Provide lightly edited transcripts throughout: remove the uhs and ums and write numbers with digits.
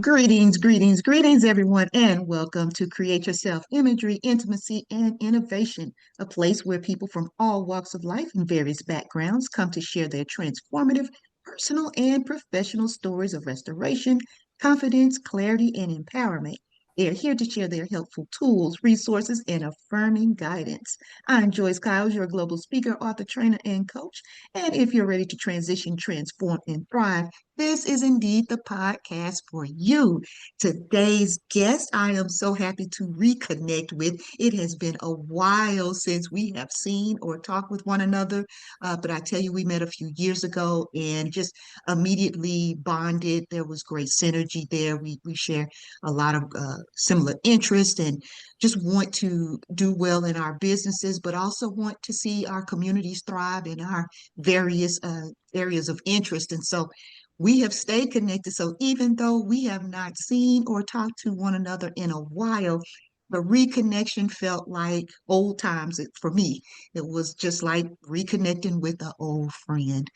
Greetings, everyone, and welcome to Create Yourself Imagery, Intimacy, and Innovation, a place where people from all walks of life and various backgrounds come to share their transformative, personal, and professional stories of restoration, confidence, clarity, and empowerment. They are here to share their helpful tools, resources, and affirming guidance. I'm Joyce Kyles, your global speaker, author, trainer, and coach. And if you're ready to transition, transform, and thrive, this is indeed the podcast for you. Today's guest, I am so happy to reconnect with. It has been a while since we have seen or talked with one another, but I tell you, we met a few years ago and just immediately bonded. There was great synergy there. We share a lot of similar interests and just want to do well in our businesses, but also want to see our communities thrive in our various areas of interest. And so we have stayed connected. So even though we have not seen or talked to one another in a while, the reconnection felt like old times for me. It was just like reconnecting with an old friend.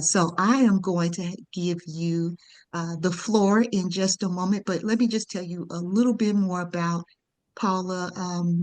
So I am going to give you the floor in just a moment, but let me just tell you a little bit more about Paula.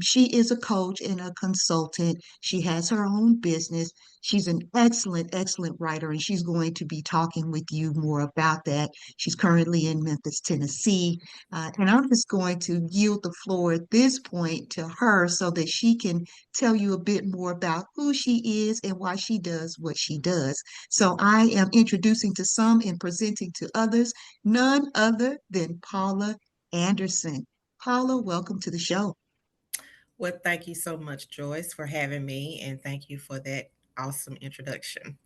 She is a coach and a consultant. She has her own business. She's an excellent writer, and she's going to be talking with you more about that. She's currently in Memphis, Tennessee. And I'm just going to yield the floor at this point to her so that she can tell you a bit more about who she is and why she does what she does. So I am introducing to some and presenting to others none other than Paula Anderson. Paula, welcome to the show. Well, thank you so much, Joyce, for having me, and thank you for that awesome introduction.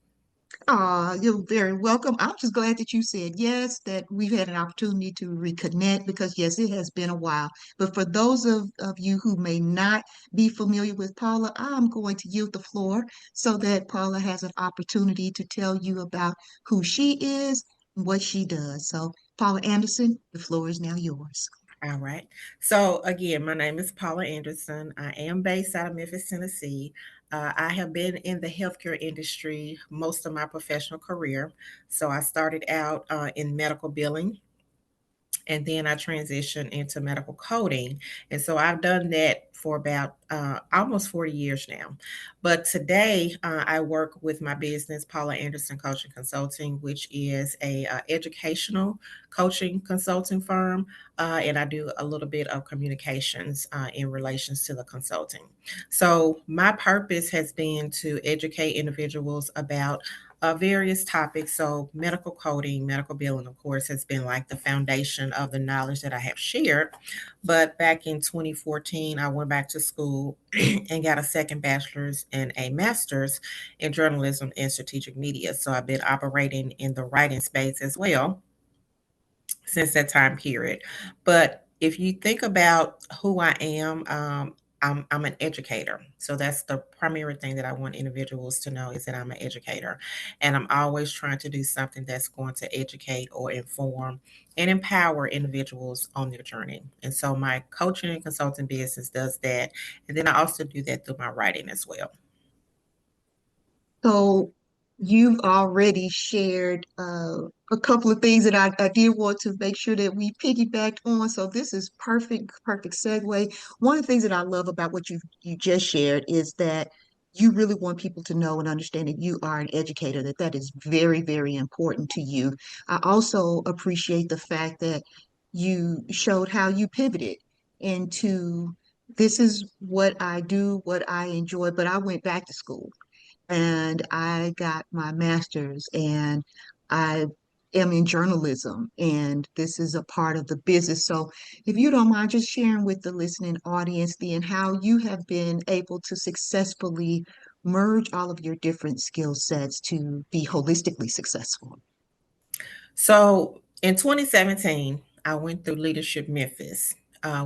You're very welcome. I'm just glad that you said yes, that we've had an opportunity to reconnect because, yes, it has been a while. But for those of you who may not be familiar with Paula, I'm going to yield the floor so that Paula has an opportunity to tell you about who she is and what she does. So, Paula Anderson, the floor is now yours. All right. So, again, my name is Paula Anderson. I am based out of Memphis, Tennessee. I have been in the healthcare industry most of my professional career. So, I started out in medical billing, and then I transitioned into medical coding. And so I've done that for about almost 40 years now. But today I work with my business, Paula Anderson Coaching Consulting, which is a educational coaching consulting firm. And I do a little bit of communications in relations to the consulting. So my purpose has been to educate individuals about various topics. So, medical coding, medical billing, of course, has been like the foundation of the knowledge that I have shared. But back in 2014, I went back to school and got a second bachelor's and a master's in journalism and strategic media. So, I've been operating in the writing space as well since that time period. But if you think about who I am, I'm an educator. So that's the primary thing that I want individuals to know is that I'm an educator. And I'm always trying to do something that's going to educate or inform and empower individuals on their journey. And so my coaching and consulting business does that. And then I also do that through my writing as well. So you've already shared a couple of things that I did want to make sure that we piggybacked on. So this is perfect segue. One of the things that I love about what you just shared is that you really want people to know and understand that you are an educator, that is very important to you. I also appreciate the fact that you showed how you pivoted into this is what I do, what I enjoy, but I went back to school and I got my master's and I am in journalism and this is a part of the business. So if you don't mind just sharing with the listening audience then how you have been able to successfully merge all of your different skill sets to be holistically successful. So in 2017, I went through Leadership Memphis,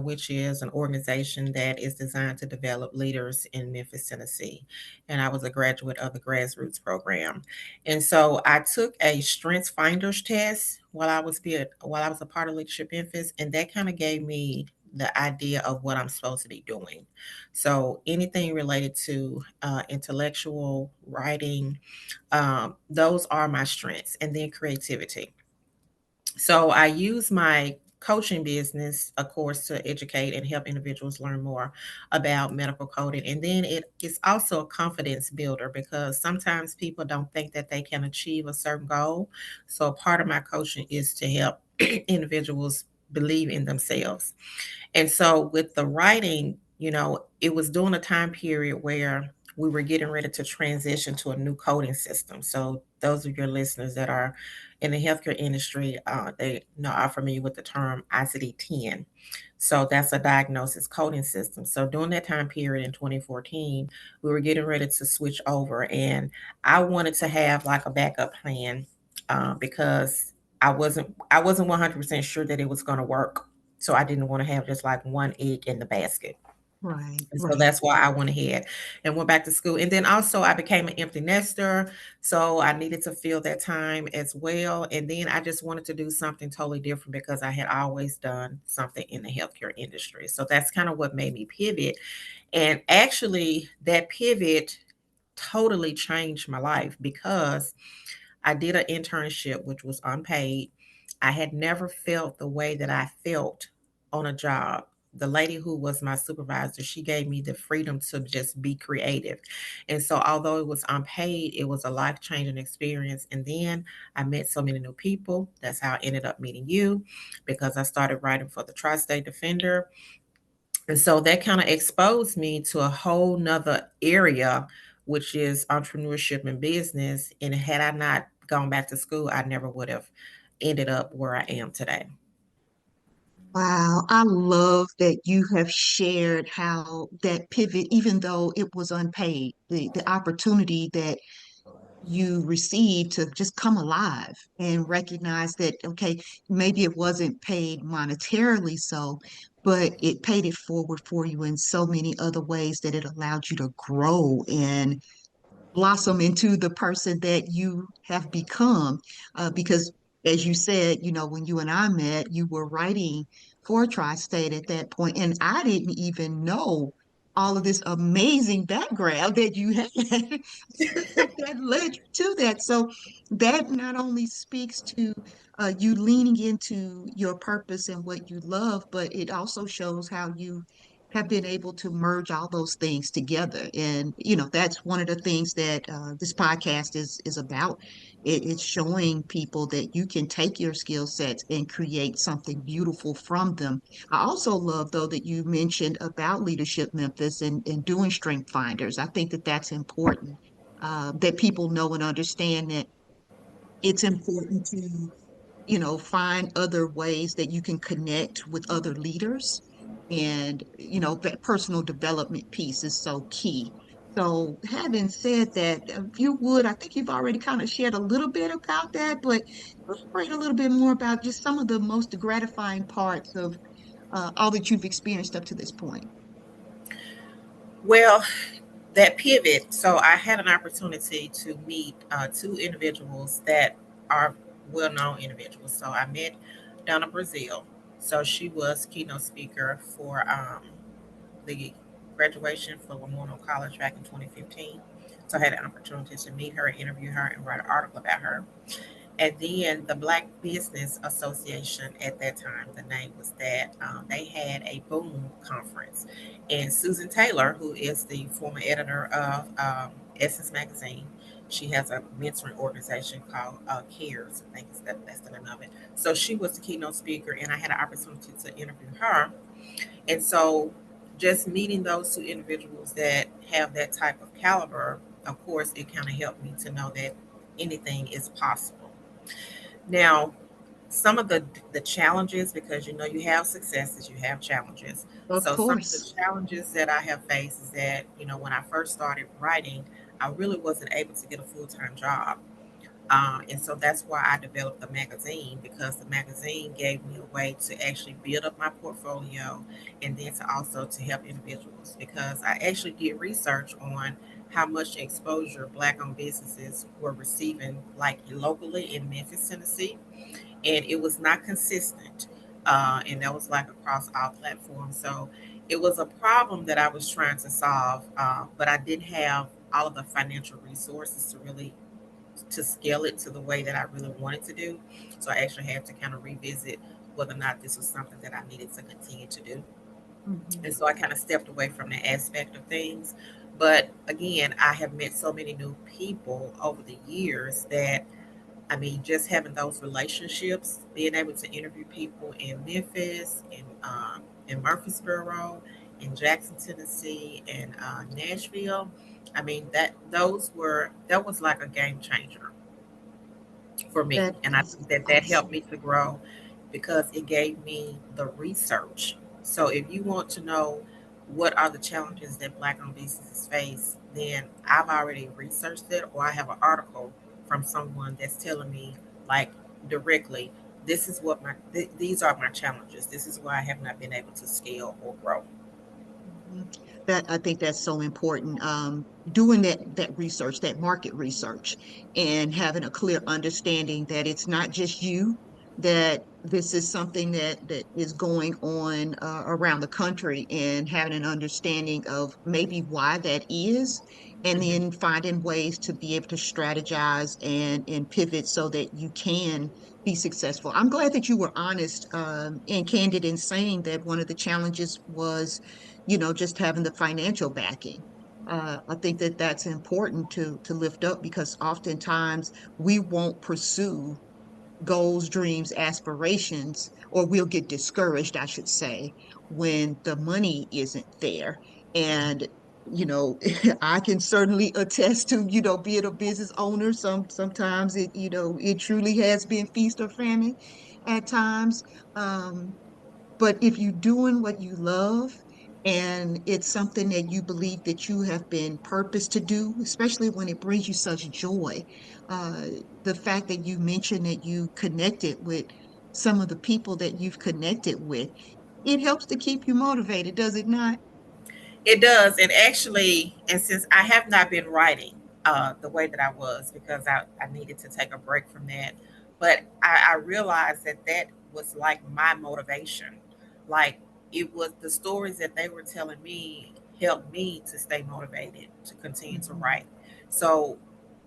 which is an organization that is designed to develop leaders in Memphis, Tennessee. And I was a graduate of the grassroots program. And so I took a strengths finders test while I was a part of Leadership Memphis, and that kind of gave me the idea of what I'm supposed to be doing. So anything related to intellectual writing, those are my strengths, and then creativity. So I use my coaching business, of course, to educate and help individuals learn more about medical coding. And then it is also a confidence builder because sometimes people don't think that they can achieve a certain goal. So part of my coaching is to help individuals believe in themselves. And so with the writing, it was during a time period where we were getting ready to transition to a new coding system. So those of your listeners that are in the healthcare industry, they are familiar with the term ICD-10. So that's a diagnosis coding system. So during that time period in 2014, we were getting ready to switch over, and I wanted to have like a backup plan because I wasn't 100% sure that it was going to work. So I didn't want to have just like one egg in the basket. Right, And so right. that's why I went ahead and went back to school. And then also I became an empty nester. So I needed to fill that time as well. And then I just wanted to do something totally different because I had always done something in the healthcare industry. So that's kind of what made me pivot. And actually, that pivot totally changed my life because I did an internship, which was unpaid. I had never felt the way that I felt on a job. The lady who was my supervisor, she gave me the freedom to just be creative. And so, although it was unpaid, it was a life changing experience. And then I met so many new people. That's how I ended up meeting you because I started writing for the Tri State Defender. And so that kind of exposed me to a whole nother area, which is entrepreneurship and business. And had I not gone back to school, I never would have ended up where I am today. Wow, I love that you have shared how that pivot, even though it was unpaid, the opportunity that you received to just come alive and recognize that, okay, maybe it wasn't paid monetarily so, but it paid it forward for you in so many other ways that it allowed you to grow and blossom into the person that you have become. Because, as you said, when you and I met, you were writing for Tri-State at that point, and I didn't even know all of this amazing background that you had that led you to that. So that not only speaks to you leaning into your purpose and what you love, but it also shows how you have been able to merge all those things together. And that's one of the things that this podcast is about. It's showing people that you can take your skill sets and create something beautiful from them. I also love, though, that you mentioned about Leadership Memphis and doing Strength Finders. I think that that's important, that people know and understand that it's important to find other ways that you can connect with other leaders. And, that personal development piece is so key. So, having said that, if you would, I think you've already kind of shared a little bit about that, but elaborate a little bit more about just some of the most gratifying parts of all that you've experienced up to this point. Well, that pivot, so I had an opportunity to meet two individuals that are well known individuals. So I met Donna Brazil. So she was keynote speaker for the graduation for LeMoyne-Owen College back in 2015. So I had an opportunity to meet her, interview her, and write an article about her. And then the Black Business Association at that time, the name was that, they had a boom conference. And Susan Taylor, who is the former editor of Essence Magazine, she has a mentoring organization called CARES. I think that's the name of it. So she was the keynote speaker, and I had an opportunity to interview her. And so just meeting those two individuals that have that type of caliber, of course, it kind of helped me to know that anything is possible. Now, some of the challenges, because you have successes, you have challenges. Of So some of the course. challenges that I have faced is that when I first started writing, I really wasn't able to get a full time job. And so that's why I developed the magazine, because the magazine gave me a way to actually build up my portfolio, and then to also to help individuals, because I actually did research on how much exposure Black owned businesses were receiving, like locally in Memphis, Tennessee, and it was not consistent. And that was like across all platforms. So it was a problem that I was trying to solve, but I didn't have all of the financial resources to really to scale it to the way that I really wanted to do. So I actually had to kind of revisit whether or not this was something that I needed to continue to do. Mhm. And so I kind of stepped away from that aspect of things. But again, I have met so many new people over the years that, I mean, just having those relationships, being able to interview people in Memphis, in Murfreesboro, in Jackson, Tennessee, and Nashville. I mean, that was like a game changer for me, That and I is think that that helped awesome. me to grow because it gave me the research. So if you want to know what are the challenges that Black-owned businesses face, then I've already researched it, or I have an article from someone that's telling me, like, directly, this is what these are my challenges. This is why I have not been able to scale or grow. Mhm. That I think that's so important. Doing that research, that market research, and having a clear understanding that it's not just you, that this is something that is going on around the country, and having an understanding of maybe why that is, and Hmm. then finding ways to be able to strategize and pivot so that you can be successful. I'm glad that you were honest and candid in saying that one of the challenges was just having the financial backing. I think that that's important to lift up because oftentimes we won't pursue goals, dreams, aspirations, or we'll get discouraged, I should say, when the money isn't there. And I can certainly attest to, being a business owner. Sometimes it truly has been feast or famine at times. Um, but if you're doing what you love and it's something that you believe that you have been purposed to do, especially when it brings you such joy, uh, the fact that you mentioned that you connected with some of the people that you've connected with, it helps to keep you motivated, does it not? It does, and actually, and since I have not been writing the way that I was because I needed to take a break from that, but I realized that that was like my motivation. Like, it was the stories that they were telling me helped me to stay motivated to continue to Mhm. write. So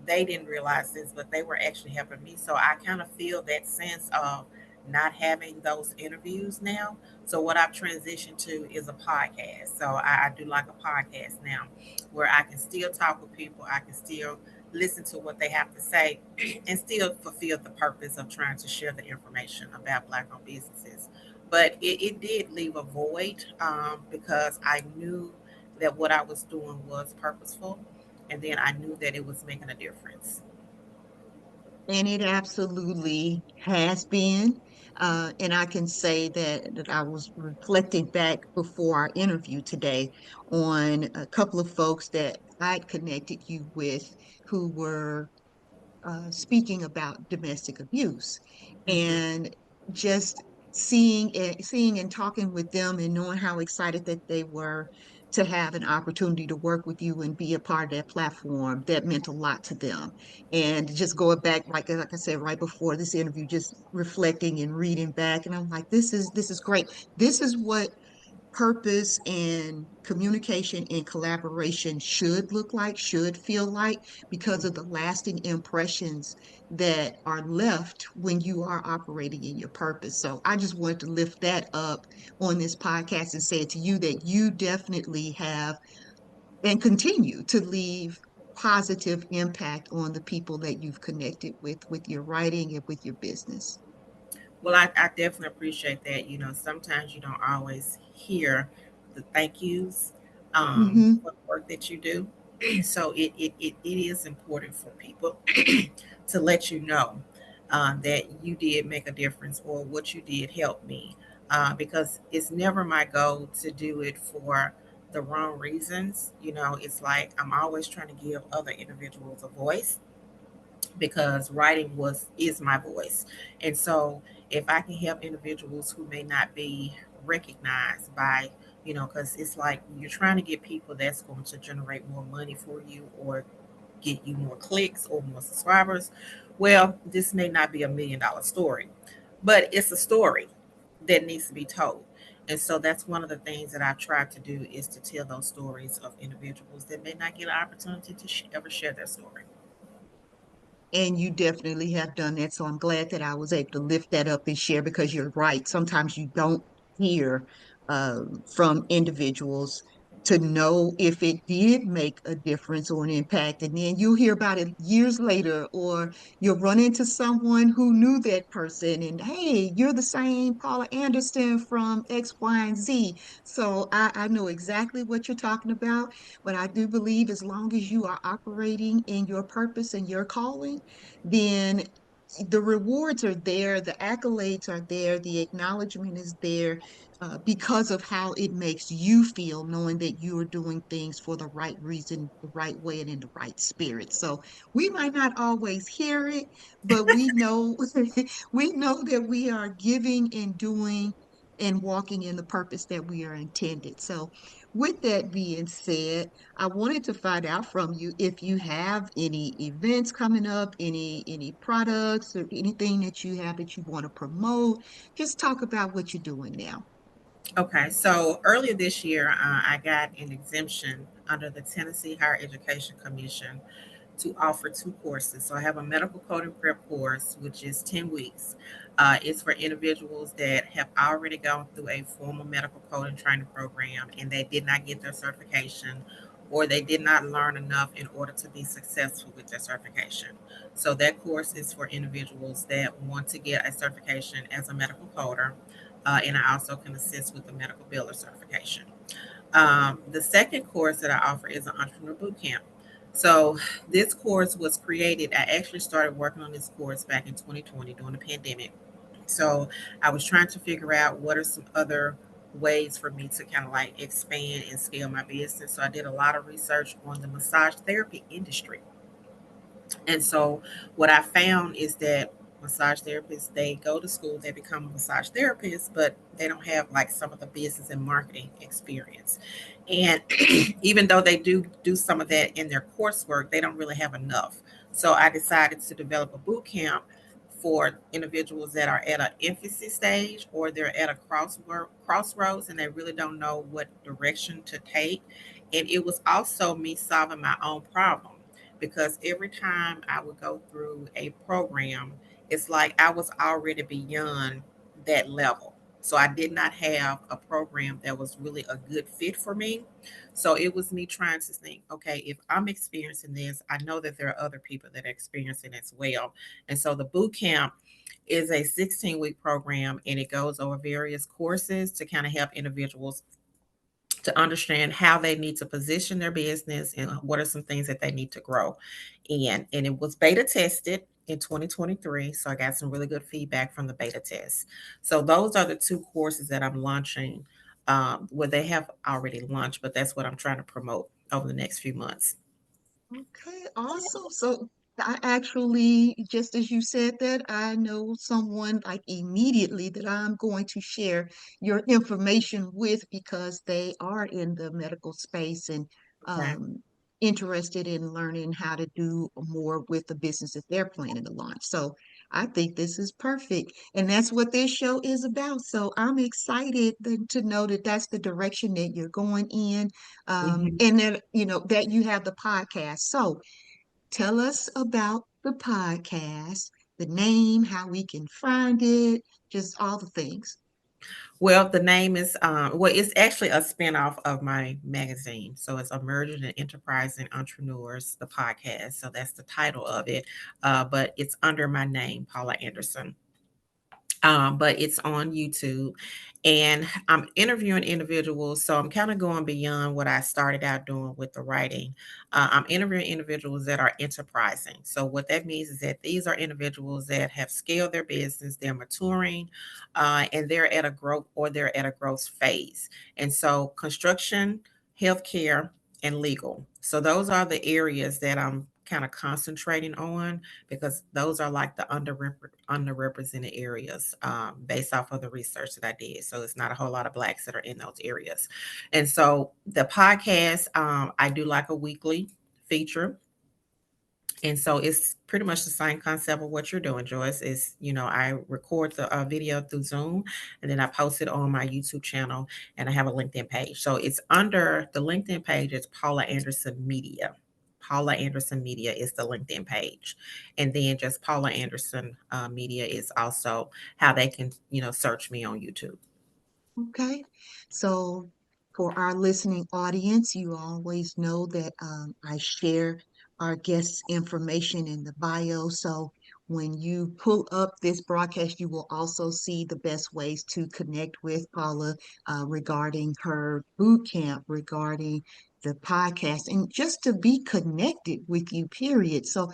they didn't realize this, but they were actually helping me. So I kind of feel that sense of not having those interviews now. So what I've transitioned to is a podcast. So I do like a podcast now where I can still talk with people. I can still listen to what they have to say and still fulfill the purpose of trying to share the information about Black-owned businesses. But it did leave a void because I knew that what I was doing was purposeful, and then I knew that it was making a difference. And it absolutely has been. And I can say that I was reflecting back before our interview today on a couple of folks that I'd connected you with who were speaking about domestic abuse, Hmm. and just seeing and talking with them and knowing how excited that they were to have an opportunity to work with you and be a part of that platform, that meant a lot to them. And just going back, like I said right before this interview, just reflecting and reading back, and I'm like, this is great. This is what purpose and communication and collaboration should look like, should feel like, because of the lasting impressions that are left when you are operating in your purpose. So I just wanted to lift that up on this podcast and say to you that you definitely have and continue to leave positive impact on the people that you've connected with your writing and with your business. Well, I definitely appreciate that. Sometimes you don't always hear the thank yous Hmm. for the work that you do. So it is important for people to let you know that you did make a difference or what you did help me. Because it's never my goal to do it for the wrong reasons. It's like I'm always trying to give other individuals a voice because writing was is my voice. And so if I can help individuals who may not be recognized by, because it's like you're trying to get people that's going to generate more money for you or get you more clicks or more subscribers. Well, this may not be $1 million story, but it's a story that needs to be told. And so that's one of the things that I try to do is to tell those stories of individuals that may not get an opportunity to ever share their story. And you definitely have done that. So I'm glad that I was able to lift that up and share because you're right. Sometimes you don't hear from individuals to know if it did make a difference or an impact. And then you'll hear about it years later, or you'll run into someone who knew that person and, hey, you're the same Paula Anderson from X, Y, and Z. So I know exactly what you're talking about. But I do believe as long as you are operating in your purpose and your calling, then the rewards are there, the accolades are there, the acknowledgement is there because of how it makes you feel, knowing that you are doing things for the right reason, the right way, and in the right spirit. So we might not always hear it, but we know we know that we are giving and doing and walking in the purpose that we are intended. So with that being said, I wanted to find out from you if you have any events coming up, any products or anything that you have that you want to promote. Just talk about what you're doing now. Okay, so earlier this year, I got an exemption under the Tennessee Higher Education Commission to offer two courses. So I have a medical coding prep course, which is 10 weeks. It's for individuals that have already gone through a formal medical coding training program and they did not get their certification, or they did not learn enough in order to be successful with their certification. So that course is for individuals that want to get a certification as a medical coder. And I also can assist with the medical biller certification. The second course that I offer is an entrepreneur boot camp. So this course was created. I actually started working on this course back in 2020 during the pandemic. So I was trying to figure out what are some other ways for me to kind of like expand and scale my business. So I did a lot of research on the massage therapy industry. And so what I found is that massage therapists, they go to school, they become a massage therapist, but they don't have like some of the business and marketing experience. And even though they do some of that in their coursework, they don't really have enough. So I decided to develop a boot camp for individuals that are at an infancy stage, or they're at a crossroads and they really don't know what direction to take. And it was also me solving my own problem, because every time I would go through a program, it's like I was already beyond that level. So I did not have a program that was really a good fit for me. So it was me trying to think, okay, if I'm experiencing this, I know that there are other people that are experiencing it as well. And so the boot camp is a 16-week program, and it goes over various courses to kind of help individuals to understand how they need to position their business and what are some things that they need to grow in. And it was beta tested in 2023. So I got some really good feedback from the beta test. So those are the two courses that I'm launching. Well, they have already launched, but that's what I'm trying to promote over the next few months. Okay, awesome. So I actually, just as you said that, I know someone like immediately that I'm going to share your information with because they are in the medical space and Okay. um, interested in learning how to do more with the business that they're planning to launch. So I think this is perfect. And that's what this show is about. So I'm excited to know that that's the direction that you're going in, Mhm. and that that you have the podcast. So tell us about the podcast, the name, how we can find it, just all the things. Well, the name is well, it's actually a spinoff of my magazine. So it's Emerging and Enterprising Entrepreneurs, the podcast. So that's the title of it. But it's under my name, Paula Anderson. But it's on YouTube, and I'm interviewing individuals. So I'm kind of going beyond what I started out doing with the writing. I'm interviewing individuals that are enterprising. So what that means is that these are individuals that have scaled their business, they're maturing, and they're at a growth, or they're at a growth phase. And so construction, healthcare, and legal. So those are the areas that I'm kind of concentrating on, because those are like the underrepresented areas, based off of the research that I did. So it's not a whole lot of blacks that are in those areas. And so the podcast, I do like a weekly feature. And so it's pretty much the same concept of what you're doing, Joyce. Is, I record the video through Zoom, and then I post it on my YouTube channel, and I have a LinkedIn page. So it's under the LinkedIn page. It's Paula Anderson Media. Paula Anderson Media is the LinkedIn page. And then just Paula Anderson Media is also how they can, search me on YouTube. Okay. So for our listening audience, you always know that I share our guests' information in the bio. So when you pull up this broadcast, you will also see the best ways to connect with Paula regarding her boot camp, regarding the podcast, and just to be connected with you, period. So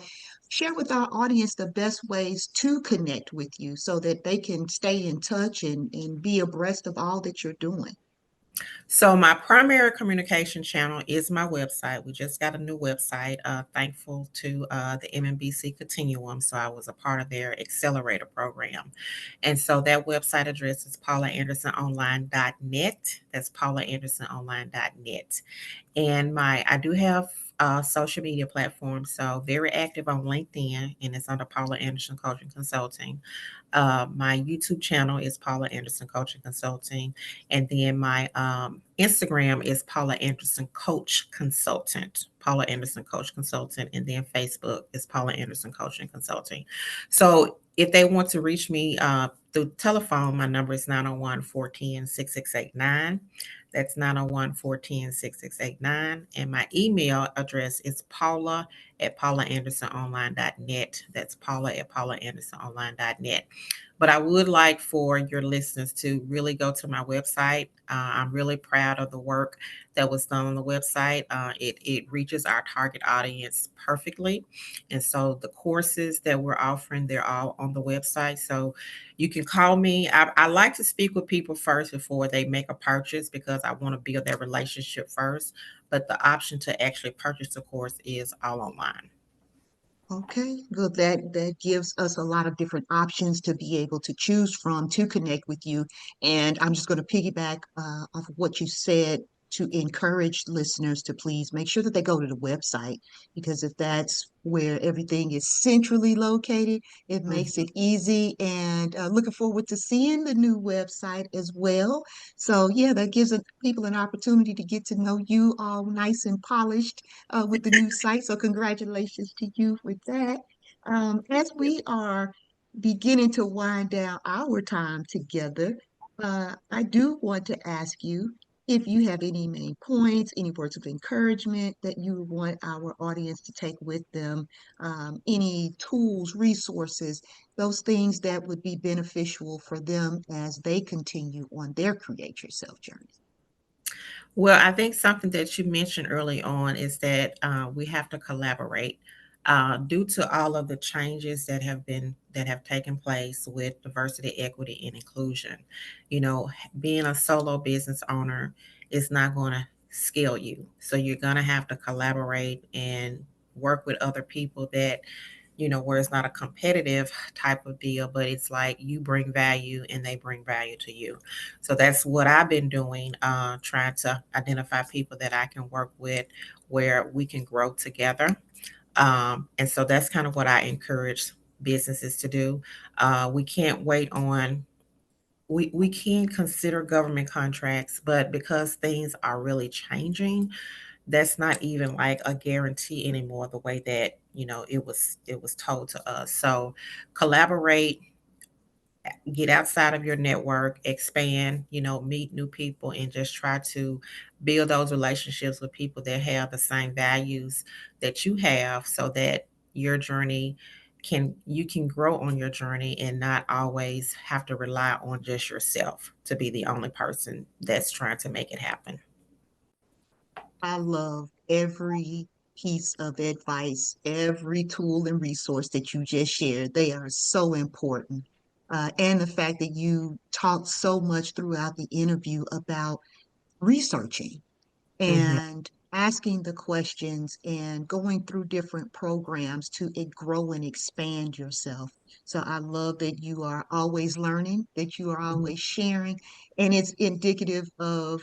share with our audience the best ways to connect with you so that they can stay in touch and be abreast of all that you're doing. So my primary communication channel is my website. We just got a new website. Thankful to the MMBC Continuum, so I was a part of their accelerator program, and so that website address is paulaandersononline.net. That's paulaandersononline.net. And I do have social media platforms, so very active on LinkedIn, and it's under Paula Anderson Coaching Consulting. My YouTube channel is Paula Anderson Coaching Consulting, and then my Instagram is Paula Anderson Coach Consultant. Paula Anderson Coach Consultant, and then Facebook is Paula Anderson Coaching Consulting. So if they want to reach me through telephone, my number is 901-410-6689. That's 901-410-6689. And my email address is paula@paulaandersononline.net. That's paula@paulaandersononline.net. But I would like for your listeners to really go to my website. I'm really proud of the work that was done on the website. It reaches our target audience perfectly. And so the courses that we're offering, they're all on the website. So you can call me. I like to speak with people first before they make a purchase because I want to build that relationship first. But the option to actually purchase the course is all online. Okay, good. That gives us a lot of different options to be able to choose from to connect with you. And I'm just going to piggyback off of what you said to encourage listeners to please make sure that they go to the website because if that's where everything is centrally located, it makes Mhm. it easy. And looking forward to seeing the new website as well. So yeah, that gives people an opportunity to get to know you all nice and polished with the new site. So congratulations to you with that. As we are beginning to wind down our time together, I do want to ask you if you have any main points, any words of encouragement that you want our audience to take with them, any tools, resources, those things that would be beneficial for them as they continue on their Create Yourself journey. Well, I think something that you mentioned early on is that we have to collaborate. Due to all of the changes that have taken place with diversity, equity, and inclusion, being a solo business owner is not going to scale you. So you're going to have to collaborate and work with other people that where it's not a competitive type of deal, but it's like you bring value and they bring value to you. So that's what I've been doing, trying to identify people that I can work with where we can grow together. And so that's kind of what I encourage businesses to do. We can't wait on we can consider government contracts, but because things are really changing, that's not even like a guarantee anymore the way that it was told to us. So collaborate, get outside of your network, expand, meet new people, and just try to build those relationships with people that have the same values that you have so that your journey you can grow on your journey and not always have to rely on just yourself to be the only person that's trying to make it happen. I love every piece of advice, every tool and resource that you just shared. They are so important. And the fact that you talked so much throughout the interview about researching Mhm. and asking the questions and going through different programs to grow and expand yourself. So I love that you are always learning, that you are Mhm. always sharing, and it's indicative of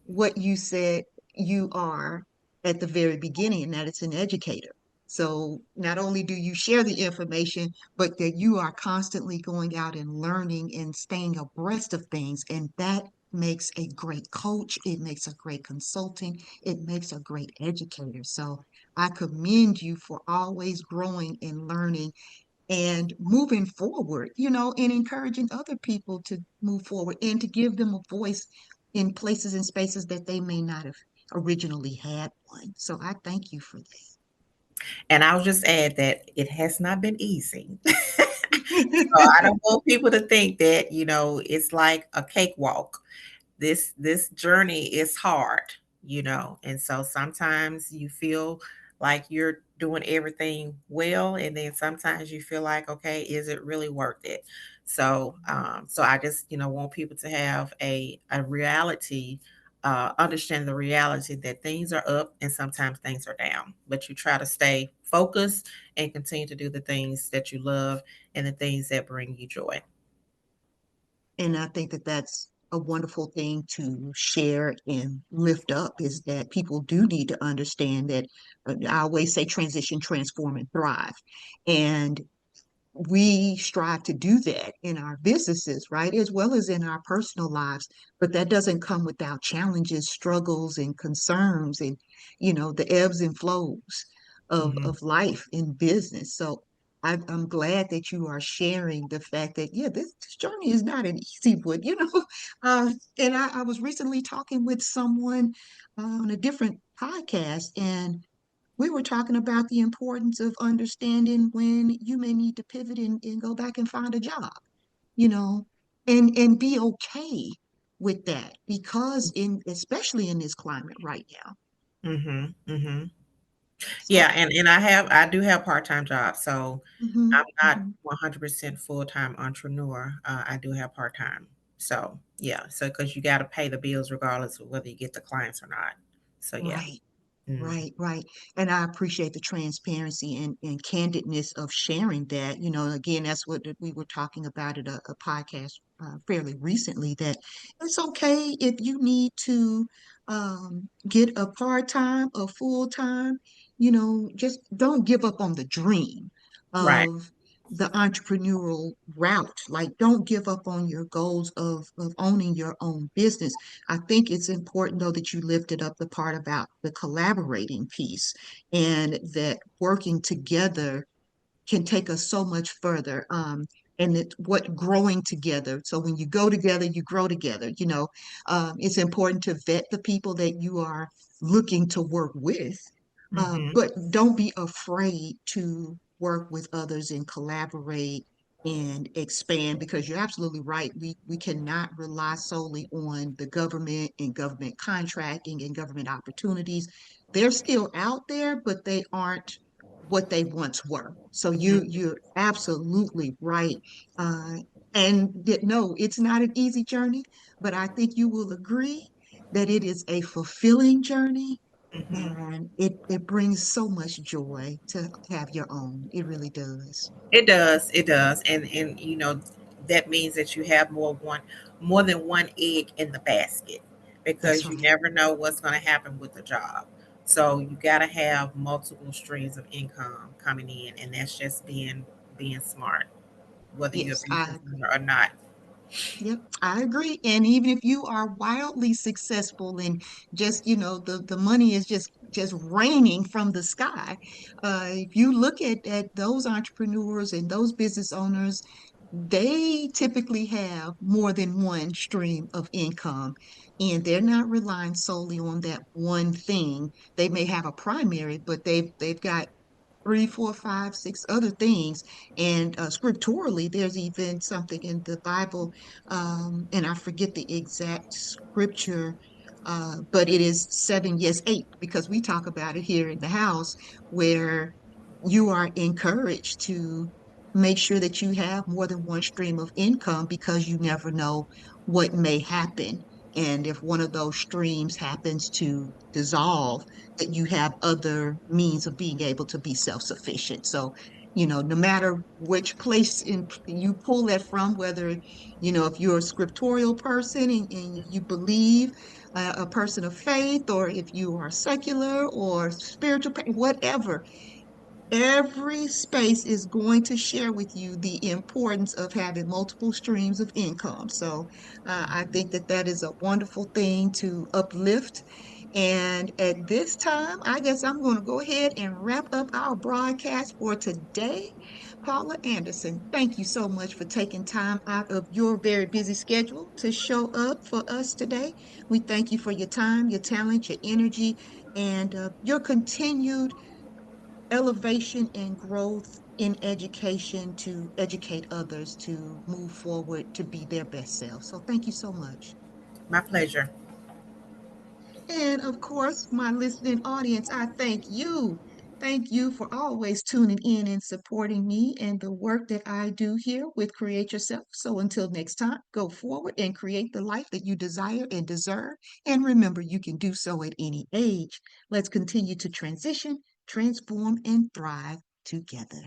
what you said you are at the very beginning, and that it's an educator. So not only do you share the information, but that you are constantly going out and learning and staying abreast of things. And that makes a great coach. It makes a great consultant. It makes a great educator. So I commend you for always growing and learning and moving forward, and encouraging other people to move forward and to give them a voice in places and spaces that they may not have originally had one. So I thank you for And I'll just add that it has not been easy. So I that. don't want people to think that, it's like a cakewalk. This journey is hard. And so sometimes you feel like you're doing everything well, and then sometimes you feel like, okay, is it really worth it? So I just, want people to have a reality, understand the reality that things are up and sometimes things are down, but you try to stay focused and continue to do the things that you love and the things that bring you joy. And I think that that's a wonderful thing to share and lift up is that people do need to understand that I always say transition, transform, and thrive. And we strive to do that in our businesses, right, as well as in our personal lives. But that doesn't come without challenges, struggles, and concerns, and the ebbs and flows Mhm. of life in business. So I'm glad that you are sharing the fact that yeah, this journey is not an easy one, and I was recently talking with someone on a different podcast, and we were talking about the importance of understanding when you may need to pivot and go back and find a job, you know, and be okay with that because in especially in this climate right now. Mhm. Mhm. So, Yeah, and I do have part-time jobs, so hmm I'm not hmm 100% full-time entrepreneur. I do have part-time. So, yeah, so because you gotta pay the bills regardless of whether you get the clients or not. So, yeah. right. Mhm. Right, right. And I appreciate the transparency and candidness of sharing that. Again, that's what we were talking about at a podcast fairly recently, that it's okay if you need to get a part-time, a full-time, just don't give up on the dream Right. of the entrepreneurial route. Like, don't give up on your goals of owning your own business. I think it's important, though, that you lifted up the part about the collaborating piece and that working together can take us so much further. And what growing together. So when you go together, you grow together. It's important to vet the people that you are looking to work with, Mhm. but don't be afraid to work with others and collaborate and expand because you're absolutely right. We cannot rely solely on the government and government contracting and government opportunities. They're still out there, but they aren't what they once were. So Mhm. you're absolutely right. Uh, and no, it's not an easy journey, but I think you will agree that it is a fulfilling journey Mhm. and it brings so much joy to have your own. It really does. It does, and that means that you have more than one egg in the basket That's because you right. never know what's going to happen with the job. So you got to have multiple streams of income coming in, and that's just being smart, whether you're a Yes, business owner or not. yep, I agree. And even if you are wildly successful and just, the money is just raining from the sky, if you look at those entrepreneurs and those business owners, they typically have more than one stream of income, and they're not relying solely on that one thing. They may have a primary, but they've got three, four, five, six other things. And scripturally, there's even something in the Bible, and I forget the exact scripture, but it is seven, yes, eight, because we talk about it here in the house, where you are encouraged to make sure that you have more than one stream of income because you never know what may happen. And if one of those streams happens to dissolve, that you have other means of being able to be self-sufficient. So, no matter which place you pull that from, whether, if you're a scriptorial person and you believe a person of faith, or if you are secular or spiritual, whatever, every space is going to share with you the importance of having multiple streams of income. So I think that that is a wonderful thing to uplift And at this time, I guess I'm going to go ahead and wrap up our broadcast for today. Paula Anderson, thank you so much for taking time out of your very busy schedule to show up for us today. We thank you for your time, your talent, your energy, and your continued elevation and growth in education to educate others to move forward to be their best self. So thank you so much. My pleasure. And of course, my listening audience, I thank you. Thank you for always tuning in and supporting me and the work that I do here with Create Yourself. So until next time, go forward and create the life that you desire and deserve. And remember, you can do so at any age. Let's continue to transition, transform, and thrive together.